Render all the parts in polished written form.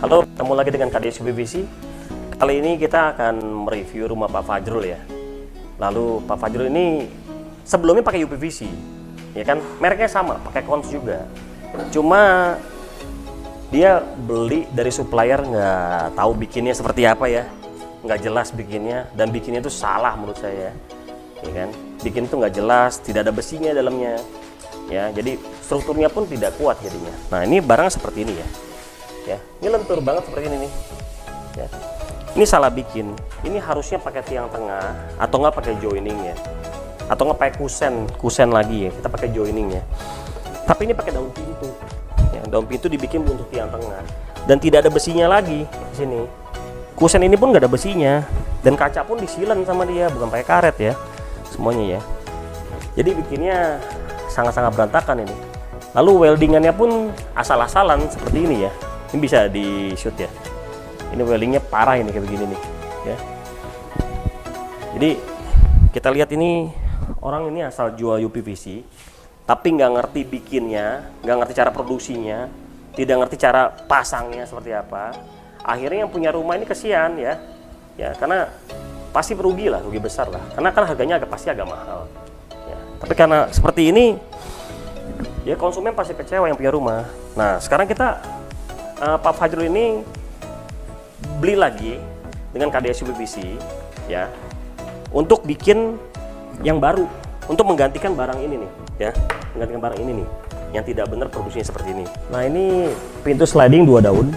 Halo, ketemu lagi dengan KDS UPVC. Kali ini kita akan mereview rumah Pak Fajrul ya. Lalu Pak Fajrul ini sebelumnya pakai UPVC, ya kan? Mereknya sama, pakai Kons juga. Cuma dia beli dari supplier nggak tahu bikinnya seperti apa ya, nggak jelas bikinnya, dan bikinnya itu salah menurut saya, ya kan? Bikin itu nggak jelas, tidak ada besinya dalamnya, ya. Jadi strukturnya pun tidak kuat jadinya. Nah ini barang seperti ini ya. Ya, ini lentur banget seperti ini nih. Ya. Ini salah bikin. Ini harusnya pakai tiang tengah atau nggak pakai joining ya. Atau nggak pakai kusen lagi ya. Kita pakai joining ya. Tapi ini pakai daun pintu. Ya, daun pintu dibikin untuk tiang tengah dan tidak ada besinya lagi di sini. Kusen ini pun nggak ada besinya dan kaca pun disilen sama dia, bukan pakai karet ya. Semuanya ya. Jadi bikinnya sangat-sangat berantakan ini. Lalu weldingannya pun asal-asalan seperti ini ya. Ini bisa di shoot ya. Ini weldingnya parah ini kayak begini nih ya. Jadi kita lihat ini orang ini asal jual UPVC tapi nggak ngerti bikinnya, nggak ngerti cara produksinya, tidak ngerti cara pasangnya seperti apa. Akhirnya yang punya rumah ini kesian ya. Ya karena pasti rugi lah, rugi besar lah. Karena kan harganya pasti agak mahal. Ya, tapi karena seperti ini ya konsumen pasti kecewa yang punya rumah. Nah sekarang kita Pak Fajrul ini beli lagi dengan KDS UPVC ya untuk bikin yang baru, untuk menggantikan barang ini nih ya, menggantikan barang ini nih yang tidak benar produksinya seperti ini. Nah ini pintu sliding 2 daun,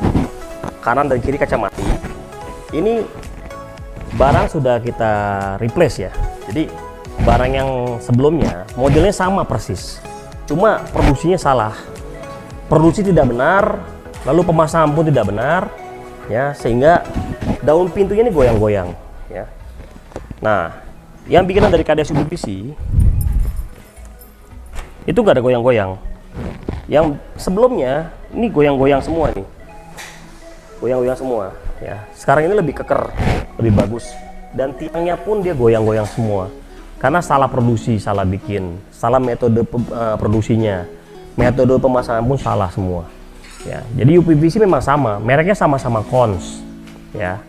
kanan dan kiri kaca mati. Ini barang sudah kita replace ya, jadi barang yang sebelumnya modelnya sama persis, cuma produksinya salah, produksi tidak benar. Lalu pemasangan pun tidak benar, ya sehingga daun pintunya ini goyang-goyang, ya. Nah, yang bikinan dari KDS UPVC itu nggak ada goyang-goyang. Yang sebelumnya ini goyang-goyang semua nih, goyang-goyang semua, ya. Sekarang ini lebih keker, lebih bagus, dan tiangnya pun dia goyang-goyang semua, karena salah produksi, salah bikin, salah metode produksinya, metode pemasangan pun salah semua. Ya, jadi UPVC memang sama, mereknya sama-sama Kons, ya.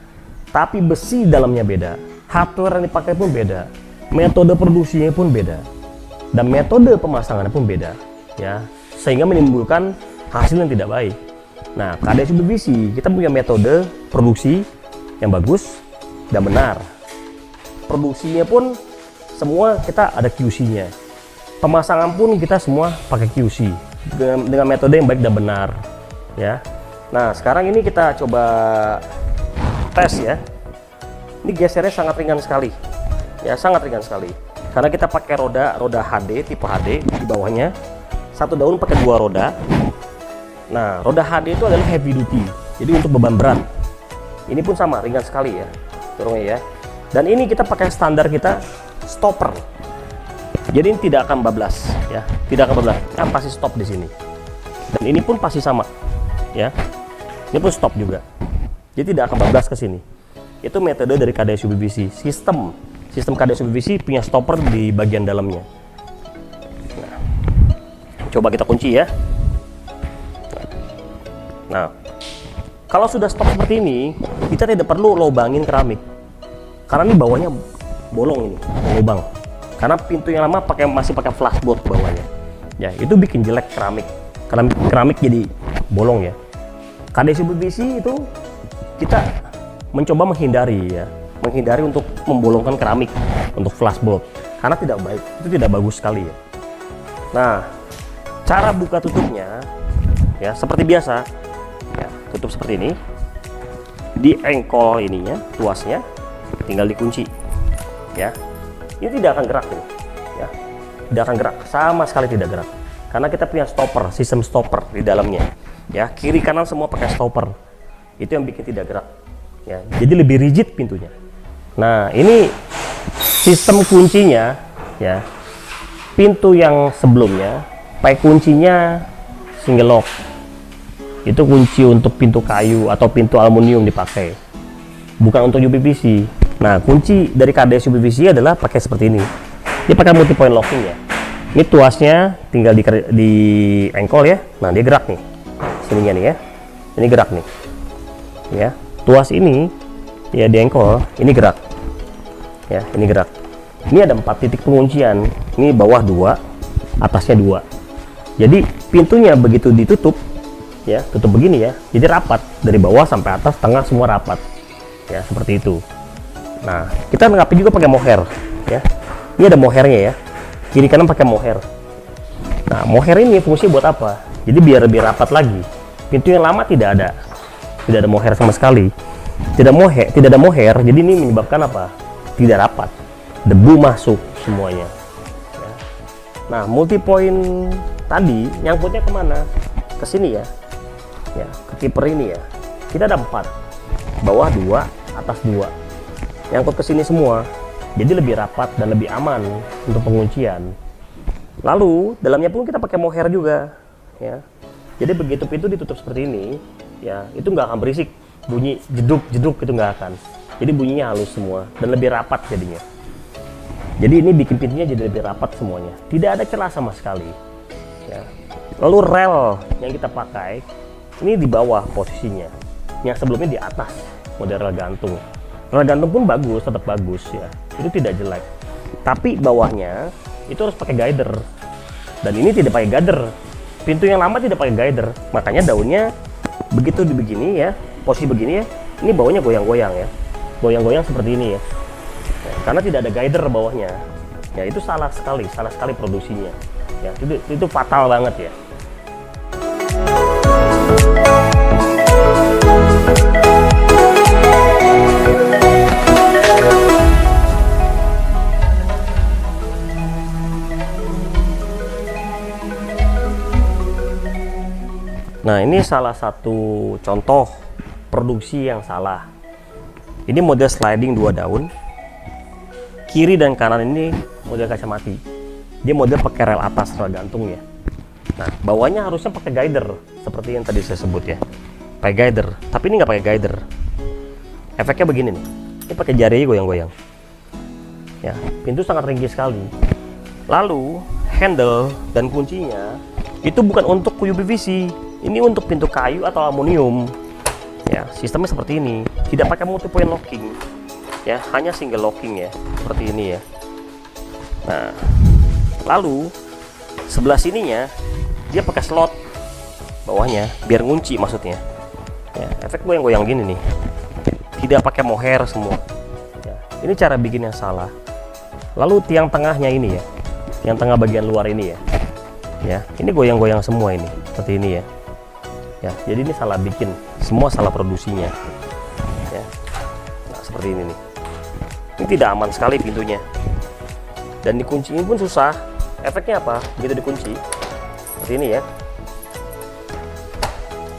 Tapi besi dalamnya beda, hardware yang dipakai pun beda, metode produksinya pun beda, dan metode pemasangannya pun beda, ya. Sehingga menimbulkan hasil yang tidak baik. Nah, KDS UPVC kita punya metode produksi yang bagus dan benar. Produksinya pun semua kita ada QC-nya. Pemasangan pun kita semua pakai QC dengan metode yang baik dan benar. Ya, nah sekarang ini kita coba tes ya. Ini gesernya sangat ringan sekali, ya sangat ringan sekali. Karena kita pakai roda HD tipe HD di bawahnya. Satu daun pakai 2 roda. Nah, roda HD itu adalah heavy duty, jadi untuk beban berat. Ini pun sama ringan sekali ya, dorongnya ya. Dan ini kita pakai standar kita stopper. Jadi ini tidak akan bablas, ya, tidak akan bablas. Kan pasti stop di sini. Dan ini pun pasti sama. Ya, ini pun stop juga, jadi tidak akan bablas ke sini. Itu metode dari KDS UPVC. Sistem KDS UPVC punya stopper di bagian dalamnya. Nah, coba kita kunci ya. Nah, kalau sudah stop seperti ini, kita tidak perlu lubangin keramik, karena ini bawahnya bolong ini, lubang. Karena pintu yang lama masih pakai flashboard bawahnya. Ya, itu bikin jelek keramik. Karena keramik jadi bolong ya. KDS UPVC itu kita mencoba menghindari ya, menghindari untuk membolongkan keramik untuk flashboard karena tidak baik, itu tidak bagus sekali ya. Nah, cara buka tutupnya ya seperti biasa ya, tutup seperti ini, di engkol ininya, tuasnya tinggal dikunci ya. Ini tidak akan gerak ini ya, tidak akan gerak, sama sekali tidak gerak karena kita punya stopper, sistem stopper di dalamnya. Ya, kiri kanan semua pakai stopper. Itu yang bikin tidak gerak. Ya, jadi lebih rigid pintunya. Nah, ini sistem kuncinya ya. Pintu yang sebelumnya pakai kuncinya single lock. Itu kunci untuk pintu kayu atau pintu aluminium dipakai. Bukan untuk UPVC. Nah, kunci dari KDS UPVC adalah pakai seperti ini. Dia pakai multi point locking ya. Ini tuasnya tinggal di engkol ya. Nah, dia gerak nih. Sininya nih ya, ini gerak nih. ya. Tuas ini ya di engkol ini gerak, ya ini gerak. Ini ada 4 titik penguncian. Ini bawah 2, atasnya 2. Jadi pintunya begitu ditutup, ya tutup begini ya. Jadi rapat dari bawah sampai atas, tengah semua rapat, ya seperti itu. Nah kita lengkapi juga pakai mohair, ya. Ini ada mohairnya ya. Kiri kanan pakai mohair. Nah mohair ini fungsi buat apa? Jadi biar lebih rapat lagi. Pintu yang lama tidak ada mohair sama sekali. Tidak ada mohair. Jadi ini menyebabkan apa? Tidak rapat. Debu masuk semuanya. Ya. Nah, multi point tadi nyangkutnya kemana? Ke sini ya. Ya, ke kiper ini ya. Kita ada 4. Bawah 2, atas 2. Nyangkut ke sini semua. Jadi lebih rapat dan lebih aman untuk penguncian. Lalu, dalamnya pun kita pakai mohair juga, ya. Jadi begitu pintu ditutup seperti ini, ya, itu nggak akan berisik. Bunyi jeduk-jeduk itu nggak akan. Jadi bunyinya halus semua dan lebih rapat jadinya. Jadi ini bikin pintunya jadi lebih rapat semuanya. Tidak ada celah sama sekali. Ya. Lalu rel yang kita pakai ini di bawah posisinya. Yang sebelumnya di atas, model rel gantung. Rel gantung pun bagus, tetap bagus ya. Itu tidak jelek. Tapi bawahnya itu harus pakai guider. Dan ini tidak pakai guider. Pintu yang lama tidak pakai guider. Makanya daunnya begitu begini ya, posisi begini ya. Ini bawahnya goyang-goyang ya. Goyang-goyang seperti ini ya. Karena tidak ada guider bawahnya, ya itu salah sekali produksinya, ya itu fatal banget ya. Nah ini salah satu contoh produksi yang salah. Ini model sliding 2 daun. Kiri dan kanan ini model kaca mati. Dia model pakai rel atas, rel gantung ya. Nah, bawahnya harusnya pakai guider seperti yang tadi saya sebut ya. Pakai guider, tapi ini nggak pakai guider. Efeknya begini nih. Ini pakai jari goyang-goyang. Ya, pintu sangat ringkih sekali. Lalu, handle dan kuncinya itu bukan untuk UPVC. Ini untuk pintu kayu atau aluminium. Ya, sistemnya seperti ini. Tidak pakai multi point locking. Ya, hanya single locking ya, seperti ini ya. Nah, lalu sebelah sininya dia pakai slot bawahnya biar ngunci maksudnya. Ya, efek goyang-goyang gini nih. Tidak pakai mohair semua. Ya, ini cara bikin yang salah. Lalu tiang tengahnya ini ya, tiang tengah bagian luar ini ya. Ya, ini goyang-goyang semua ini, seperti ini ya. Ya, jadi ini salah bikin, semua salah produksinya. Ya, nah, seperti ini nih. Ini tidak aman sekali pintunya. Dan dikuncinya pun susah. Efeknya apa? Begitu dikunci seperti ini ya.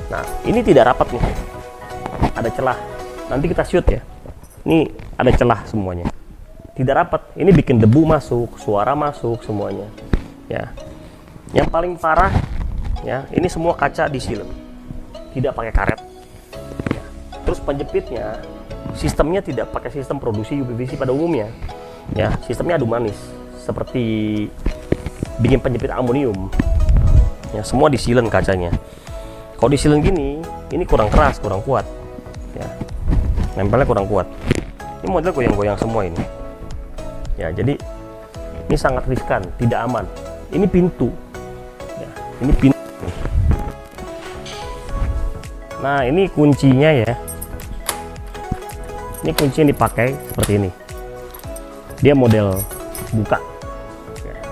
Nah, ini tidak rapat nih. Ada celah. Nanti kita shoot ya. Ini ada celah semuanya. Tidak rapat. Ini bikin debu masuk, suara masuk semuanya. Ya. Yang paling parah ya, ini semua kaca disilem. Tidak pakai karet. Ya. Terus penjepitnya sistemnya tidak pakai sistem produksi UPVC pada umumnya. Ya, sistemnya adu manis seperti bikin penjepit aluminium. Ya, semua disilen kacanya. Kalau disilen gini, ini kurang keras, kurang kuat. Ya. Nempelnya kurang kuat. Ini model goyang-goyang semua ini. Ya, jadi ini sangat riskan, tidak aman. Ini pintu. Ya, ini pintu. Nah, ini kuncinya ya. Ini kunci yang dipakai seperti ini. Dia model buka,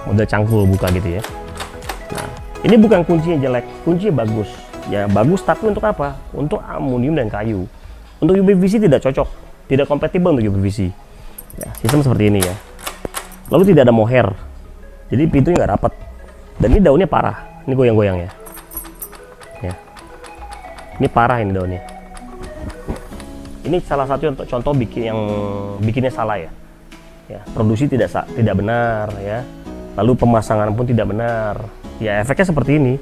model cangkul buka gitu ya. Nah, ini bukan kuncinya jelek, kuncinya bagus. Ya bagus, tapi untuk apa? Untuk aluminium dan kayu. Untuk UPVC tidak cocok, tidak kompatibel untuk UPVC. Ya, sistem seperti ini ya. Lalu tidak ada mohair, jadi pintunya nggak rapat. Dan ini daunnya parah. Ini goyang-goyang ya. Ya. Ini parah ini daunnya. Ini salah satu contoh yang bikinnya salah ya. Ya, produksi tidak benar ya. Lalu pemasangan pun tidak benar. Ya, efeknya seperti ini.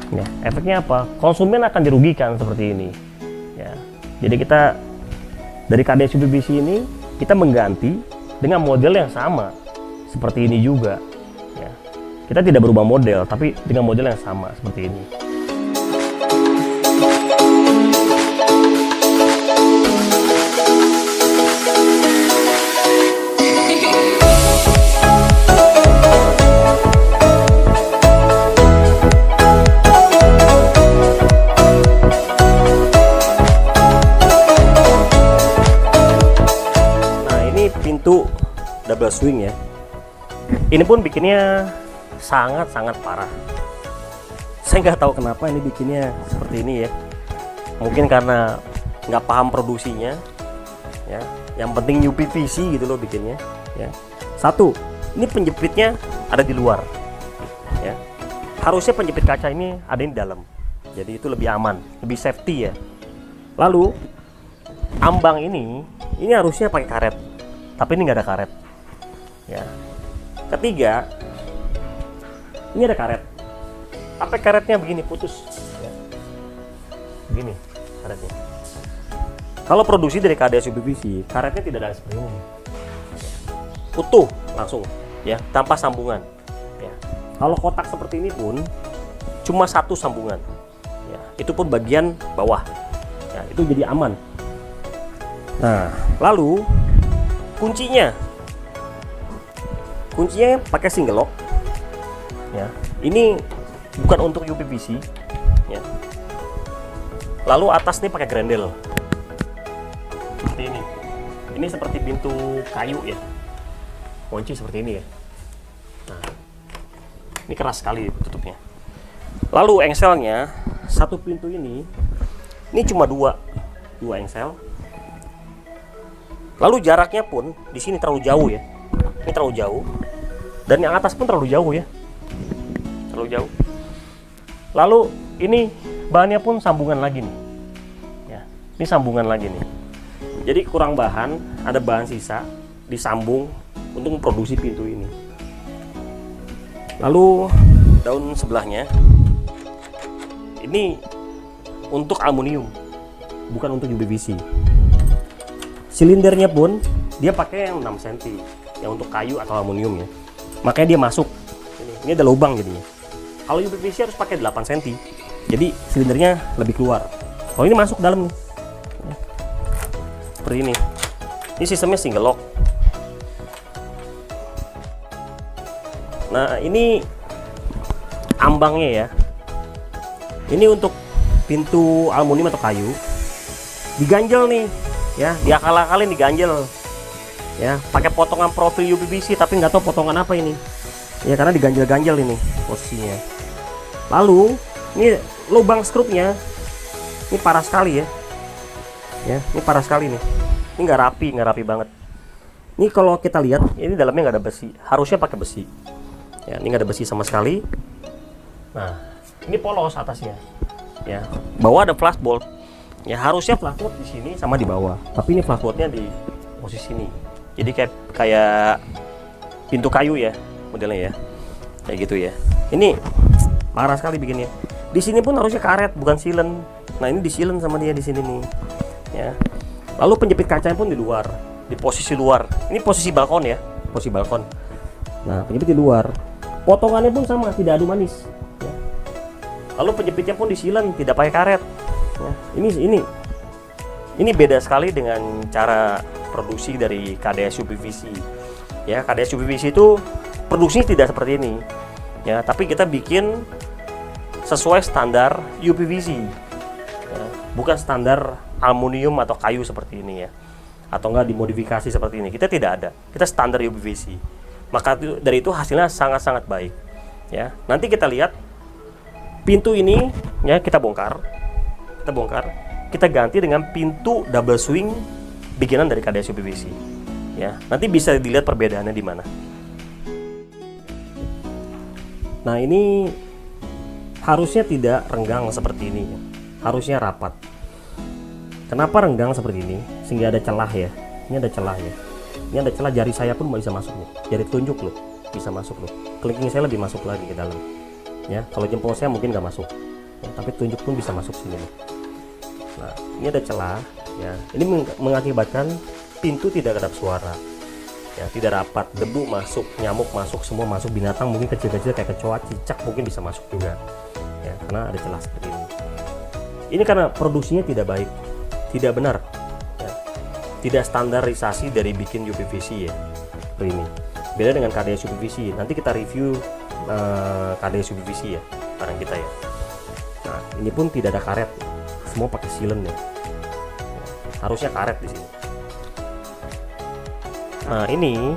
Ya, efeknya apa? Konsumen akan dirugikan seperti ini. Ya. Jadi kita dari KDS UPVC ini kita mengganti dengan model yang sama seperti ini juga. Ya. Kita tidak berubah model, tapi dengan model yang sama seperti ini. pintu double swing ya. Ini pun bikinnya sangat-sangat parah. Saya nggak tahu kenapa ini bikinnya seperti ini ya. Mungkin karena nggak paham produksinya ya. Yang penting UPVC gitu loh bikinnya ya. Satu, ini penjepitnya ada di luar ya. Harusnya penjepit kaca ini ada di dalam, jadi itu lebih aman, lebih safety ya. Lalu ambang ini harusnya pakai karet, tapi ini nggak ada karet ya. Ketiga, ini ada karet, tapi karetnya begini putus ya. Begini karetnya. Kalau produksi dari KDS UPVC, karetnya tidak ada seperti ini, utuh langsung ya, tanpa sambungan ya. Kalau kotak seperti ini pun cuma satu sambungan ya, itu pun bagian bawah ya, itu jadi aman. Nah, lalu kuncinya pakai single lock ya. Ini bukan untuk UPVC ya. Lalu atas nih pakai grendel seperti ini. Ini seperti pintu kayu ya, kunci seperti ini ya. Nah, ini keras sekali tutupnya. Lalu engselnya, satu pintu ini cuma dua engsel. Lalu jaraknya pun di sini terlalu jauh ya. Ini terlalu jauh. Dan yang atas pun terlalu jauh ya. Terlalu jauh. Lalu ini bahannya pun sambungan lagi nih. Ya, ini sambungan lagi nih. Jadi kurang bahan, ada bahan sisa disambung untuk memproduksi pintu ini. Lalu daun sebelahnya ini untuk aluminium, bukan untuk UPVC. Silindernya pun dia pakai yang 6 cm, yang untuk kayu atau aluminium ya. Makanya dia masuk. Ini ada lubang jadinya. Kalau UPVC harus pakai 8 cm. Jadi silindernya lebih keluar. Kalau ini masuk dalam nih. Seperti ini. Ini sistemnya single lock. Nah, ini ambangnya ya. Ini untuk pintu aluminium atau kayu. Diganjel nih. Ya, diakal-akalin diganjel. Ya, pakai potongan profil UPVC tapi nggak tahu potongan apa ini. Ya, karena diganjel-ganjel ini posisinya. Lalu, ini lubang skrupnya. Ini parah sekali ya. Ya, ini parah sekali nih. Ini nggak rapi banget. Ini kalau kita lihat, ini dalamnya nggak ada besi. Harusnya pakai besi. Ya, ini nggak ada besi sama sekali. Nah, ini polos atasnya. Ya, bawah ada flashbolt. Ya, harusnya flashbolt di sini sama di bawah. Tapi ini flashboltnya di posisi ini. Jadi kayak pintu kayu ya modelnya ya. Kayak gitu ya. Ini parah sekali bikinnya. Di sini pun harusnya karet bukan silen. Nah, ini disilen sama dia di sini nih. Ya. Lalu penjepit kacanya pun di luar, di posisi luar. Ini posisi balkon ya, posisi balkon. Nah, penjepit di luar. Potongannya pun sama, tidak adu manis. Ya. Lalu penjepitnya pun disilen, tidak pakai karet. Ya. Ini beda sekali dengan cara produksi dari KDS UPVC. Ya, KDS UPVC itu produksinya tidak seperti ini. Ya, tapi kita bikin sesuai standar UPVC. Ya, bukan standar aluminium atau kayu seperti ini ya, atau enggak dimodifikasi seperti ini. Kita tidak ada, kita standar UPVC. Maka dari itu hasilnya sangat-sangat baik ya. Nanti kita lihat pintu ini ya, kita bongkar, kita ganti dengan pintu double swing bikinan dari KDS UPVC ya. Nanti bisa dilihat perbedaannya di mana. Nah, ini harusnya tidak renggang seperti ini ya. Harusnya rapat. Kenapa renggang seperti ini? Sehingga ada celah ya. Ini ada celah ya. Ini ada celah, jari saya pun bisa masuk nih. Jari telunjuk loh, bisa masuk loh. Kelingking saya lebih masuk lagi ke dalam. Ya, kalau jempol saya mungkin nggak masuk. Ya, tapi telunjuk pun bisa masuk sini nih. Nah, ini ada celah ya. Ini mengakibatkan pintu tidak kedap suara. Ya, tidak rapat, debu masuk, nyamuk masuk, semua masuk, binatang mungkin kecil-kecil kayak kecoa, cicak mungkin bisa masuk juga. Ya, karena ada celah seperti ini. Ini karena produksinya tidak baik. Tidak benar ya. Tidak standarisasi dari bikin UPVC ya. Ini beda dengan KDS UPVC. Nanti kita review KDS UPVC ya, barang kita ya. Nah, ini pun tidak ada karet, semua pakai silen ya. Harusnya karet di sini. Nah, ini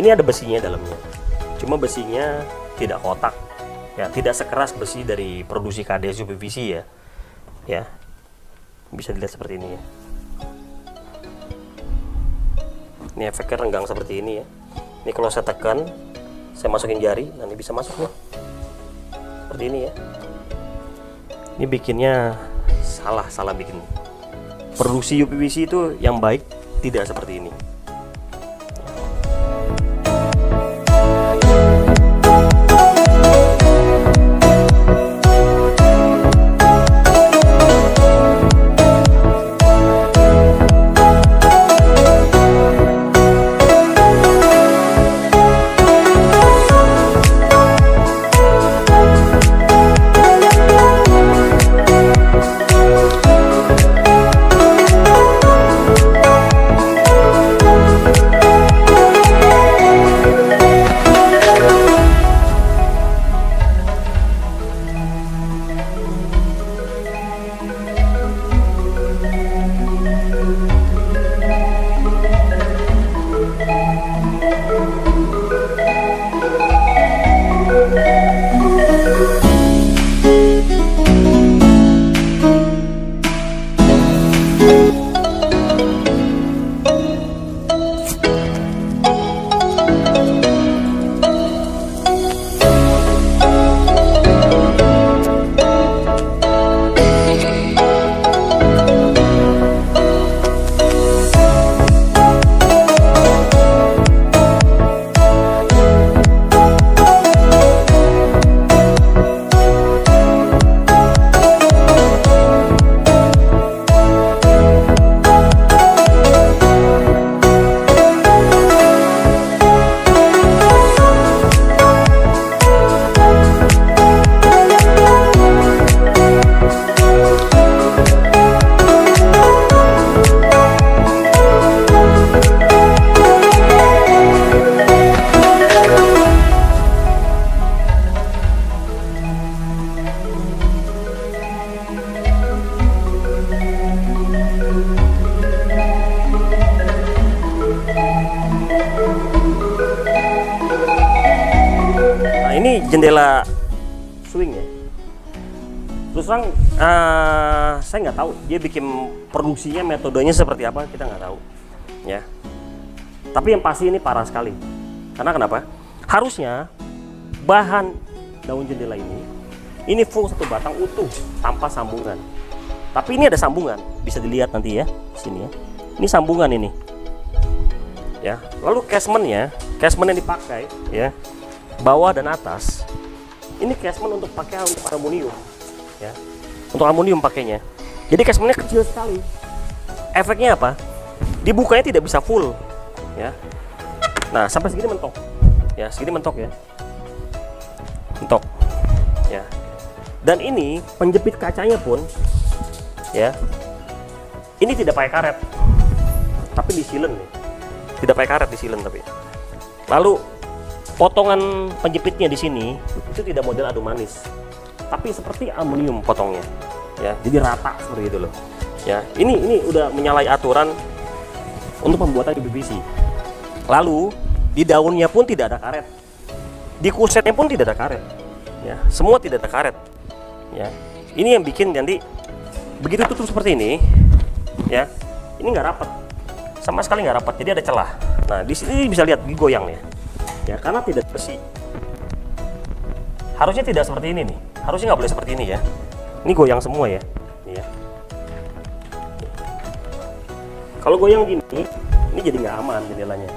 ada besinya dalamnya. Cuma besinya tidak kotak. Ya, tidak sekeras besi dari produksi KDS UPVC ya. Ya. Bisa dilihat seperti ini ya. Ini efeknya renggang seperti ini ya. Ini kalau saya tekan, saya masukin jari, nanti bisa masuk nih. Seperti ini ya. Ini bikinnya salah bikin. Produksi UPVC itu yang baik tidak seperti ini. Ini jendela swing ya. Terus terang saya nggak tahu dia bikin produksinya, metodenya seperti apa, kita nggak tahu ya. Tapi yang pasti ini parah sekali. Karena kenapa? Harusnya bahan daun jendela ini full satu batang utuh tanpa sambungan. Tapi ini ada sambungan, bisa dilihat nanti ya sini ya. Ini sambungan ini ya. Lalu casement yang dipakai ya, bawah dan atas ini casement untuk pakai untuk aluminium ya, untuk aluminium pakainya. Jadi casementnya kecil sekali. Efeknya apa? Dibukanya tidak bisa full ya. Nah, sampai segini mentok ya, segini mentok ya, mentok ya. Dan ini penjepit kacanya pun ya, ini tidak pakai karet tapi disilen nih, tidak pakai karet, disilen tapi. Lalu potongan penjepitnya di sini itu tidak model adu manis, tapi seperti aluminium potongnya, ya. Jadi rata seperti itu loh, ya. Ini udah menyalahi aturan untuk pembuatan UPVC. Lalu di daunnya pun tidak ada karet, di kusetnya pun tidak ada karet, ya. Semua tidak ada karet, ya. Ini yang bikin nanti begitu tutup seperti ini, ya. Ini nggak rapat, sama sekali nggak rapat. Jadi ada celah. Nah, di sini bisa lihat digoyang ya. Ya, karena tidak besi. Harusnya tidak seperti ini nih. Harusnya nggak boleh seperti ini ya. Ini goyang semua ya. Nih ya. Kalau goyang gini, ini jadi nggak aman jendelanya.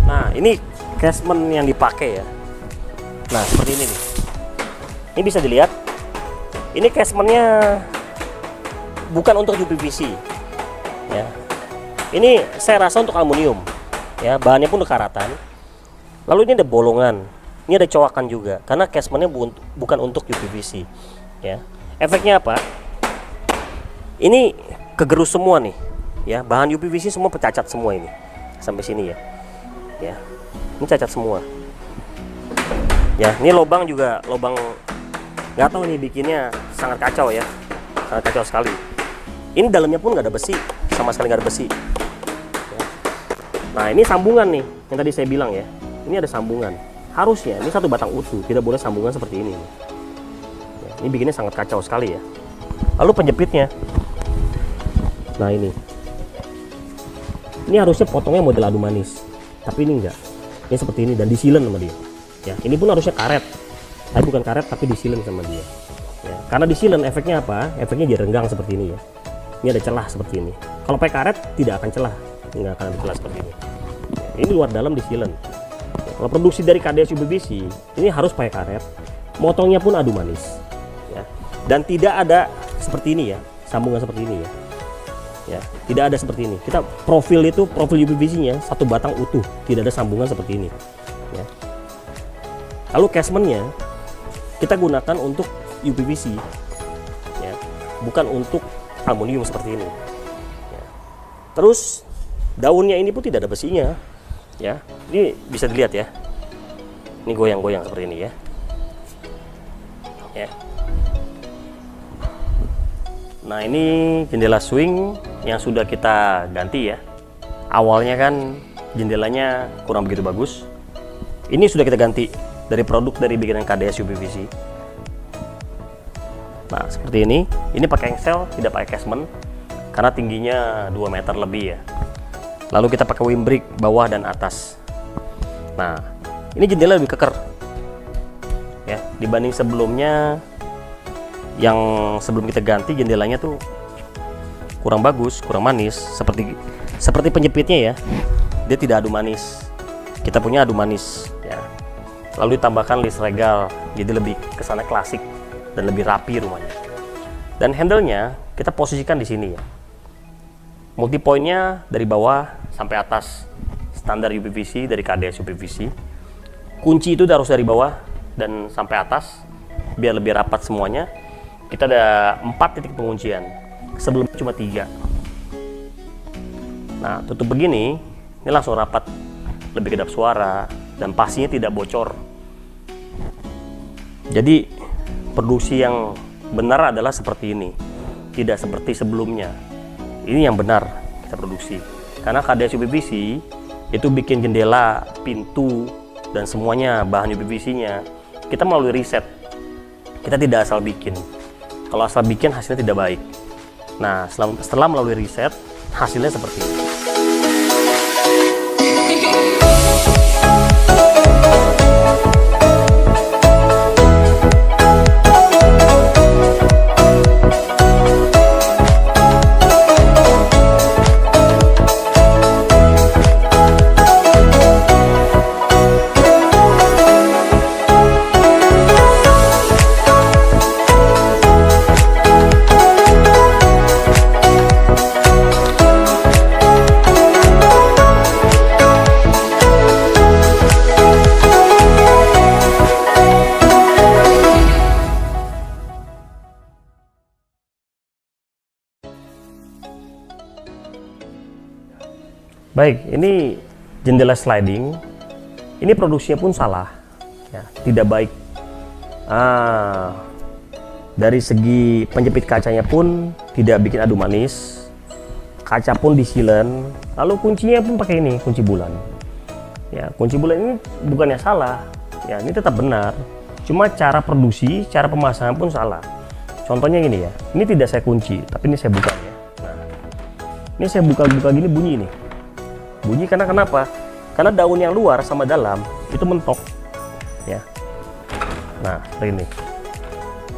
Nah, ini casement yang dipakai ya. Nah, seperti ini nih. Ini bisa dilihat. Ini casementnya bukan untuk UPVC. Ya. Ini saya rasa untuk aluminium, ya, bahannya pun udah karatan. Lalu ini ada bolongan, ini ada coakan juga, karena casementnya bukan untuk UPVC, ya. Efeknya apa? Ini kegerus semua nih, ya, bahan UPVC semua pecacat semua ini, sampai sini ya, ya. Ini cacat semua, ya. Ini lubang juga lubang, nggak tahu nih bikinnya sangat kacau ya, sangat kacau sekali. Ini dalamnya pun nggak ada besi. sama sekali nggak ada besi. Nah ini sambungan nih, yang tadi saya bilang ya, ini ada sambungan. Harusnya ini satu batang utuh, tidak boleh sambungan seperti ini. Ya, ini bikinnya sangat kacau sekali ya. Lalu penjepitnya, nah ini harusnya potongnya model adu manis, tapi ini enggak. Ini seperti ini dan disilen sama dia. Ya, ini pun harusnya karet, tapi bukan karet tapi disilen sama dia. Ya, karena disilen efeknya apa? Efeknya jadi renggang seperti ini ya. Ini ada celah seperti ini. Kalau pakai karet tidak akan celah, nggak akan ada celah seperti ini. Ya, ini luar dalam disilen. Ya, kalau produksi dari KDS UPVC ini harus pakai karet, motongnya pun adu manis. Ya, dan tidak ada seperti ini ya, sambungan seperti ini ya. Ya, tidak ada seperti ini. Kita profil UPVC-nya satu batang utuh, tidak ada sambungan seperti ini. Ya. Lalu casement-nya kita gunakan untuk UPVC, ya, bukan untuk aluminium seperti ini. Ya. Terus daunnya ini pun tidak ada besinya, ya. Ini bisa dilihat ya. Ini goyang-goyang seperti ini ya. Ya. Nah ini jendela swing yang sudah kita ganti ya. Awalnya kan jendelanya kurang begitu bagus. Ini sudah kita ganti dari produk dari bikinan KDS UPVC. Nah seperti ini pakai engsel, tidak pakai casement karena tingginya 2 meter lebih ya. Lalu kita pakai windbreak bawah dan atas. Nah ini jendela lebih keker ya dibanding sebelumnya. Yang sebelum kita ganti jendelanya tuh kurang bagus, kurang manis, seperti penjepitnya ya, dia tidak adu manis. Kita punya adu manis ya. Lalu ditambahkan list regal, jadi lebih kesana klasik dan lebih rapi rumahnya. Dan handle-nya kita posisikan di sini ya. Multi point-nya dari bawah sampai atas, standar UPVC dari KDS UPVC. Kunci itu harus dari bawah dan sampai atas biar lebih rapat semuanya. Kita ada 4 titik penguncian, sebelumnya cuma 3. Nah tutup begini, ini langsung rapat, lebih kedap suara dan pastinya tidak bocor. Jadi produksi yang benar adalah seperti ini, tidak seperti sebelumnya. Ini yang benar kita produksi, karena KDS UPVC itu bikin jendela, pintu dan semuanya bahan UPVC-nya kita melalui riset. Kita tidak asal bikin. Kalau asal bikin hasilnya tidak baik. Nah setelah melalui riset hasilnya seperti ini. Baik, ini jendela sliding. Ini produksinya pun salah, ya, tidak baik. Dari segi penjepit kacanya pun tidak bikin adu manis. Kaca pun disilen. Lalu kuncinya pun pakai ini, kunci bulan. Ya, kunci bulan ini bukannya salah, ya ini tetap benar. Cuma cara produksi, cara pemasangan pun salah. Contohnya ini ya, ini tidak saya kunci, tapi ini saya buka ya. Nah, ini saya buka-buka gini bunyi ini. Bunyi karena kenapa? Karena daun yang luar sama dalam itu mentok ya. Nah seperti ini.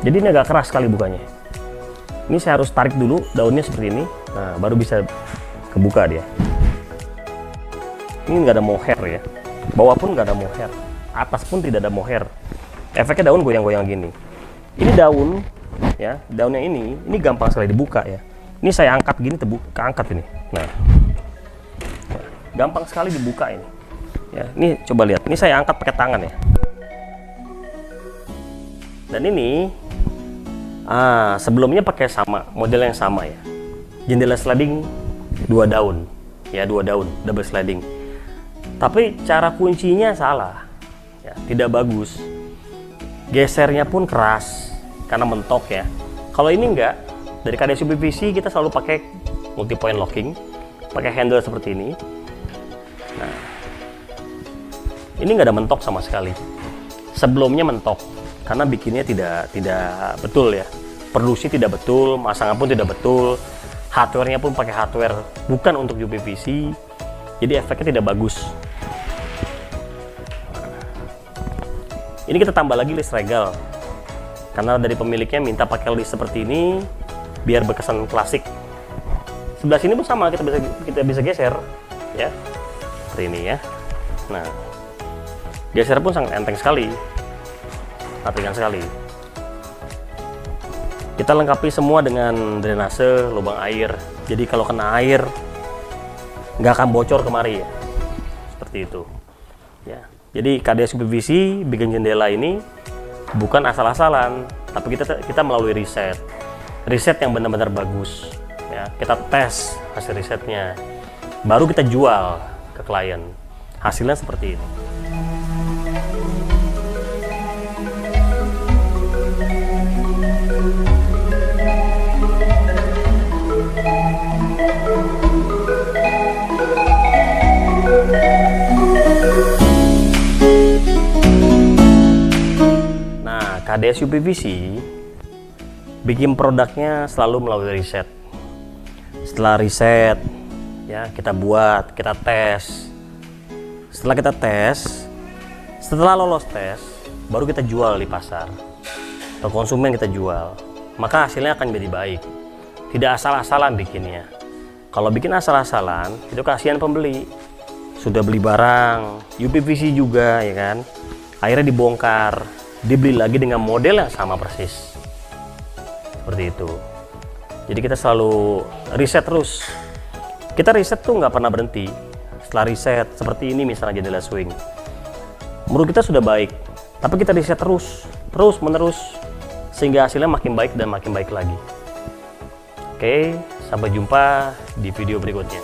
Jadi ini agak keras sekali bukanya. Ini saya harus tarik dulu daunnya seperti ini. Nah baru bisa kebuka dia. Ini nggak ada mohair ya. Bawah pun nggak ada mohair. Atas pun tidak ada mohair. Efeknya daun goyang-goyang gini. Ini daun ya, daunnya ini gampang sekali dibuka ya. Ini saya angkat gini, keangkat ini. Nah gampang sekali dibuka ini ya. Ini coba lihat, ini saya angkat pakai tangan ya. Dan ini sebelumnya pakai sama model yang sama ya, jendela sliding 2 daun ya, 2 daun double sliding, tapi cara kuncinya salah ya, tidak bagus. Gesernya pun keras karena mentok ya. Kalau ini enggak, dari KDS UPVC kita selalu pakai multi point locking, pakai handle seperti ini. Nah, ini nggak ada mentok sama sekali. Sebelumnya mentok karena bikinnya tidak betul ya, produksi tidak betul, masangan pun tidak betul, hardware-nya pun pakai hardware bukan untuk UPVC, jadi efeknya tidak bagus. Ini kita tambah lagi list regal karena dari pemiliknya minta pakai list seperti ini biar berkesan klasik. Sebelah sini pun sama, kita bisa geser ya, seperti ini ya. Nah, geser pun sangat enteng sekali, ringan sekali. Kita lengkapi semua dengan drainase lubang air, jadi kalau kena air nggak akan bocor kemari ya, seperti itu ya. Jadi KDS UPVC bikin jendela ini bukan asal-asalan, tapi kita melalui riset yang benar-benar bagus ya. Kita tes hasil risetnya, baru kita jual ke klien. Hasilnya seperti ini. Nah, KDS UPVC bikin produknya selalu melalui riset. Setelah riset ya, kita buat, kita tes. Setelah lolos tes, baru kita jual di pasar atau konsumen kita jual, maka hasilnya akan jadi baik. Tidak asal-asalan bikinnya. Kalau bikin asal-asalan, itu kasihan pembeli. Sudah beli barang UPVC juga ya kan, akhirnya dibongkar, dibeli lagi dengan model yang sama persis, seperti itu. Jadi kita selalu riset terus. Kita riset tuh nggak pernah berhenti. Setelah riset seperti ini misalnya jendela swing, menurut kita sudah baik, tapi kita riset terus menerus sehingga hasilnya makin baik dan makin baik lagi. Oke, sampai jumpa di video berikutnya.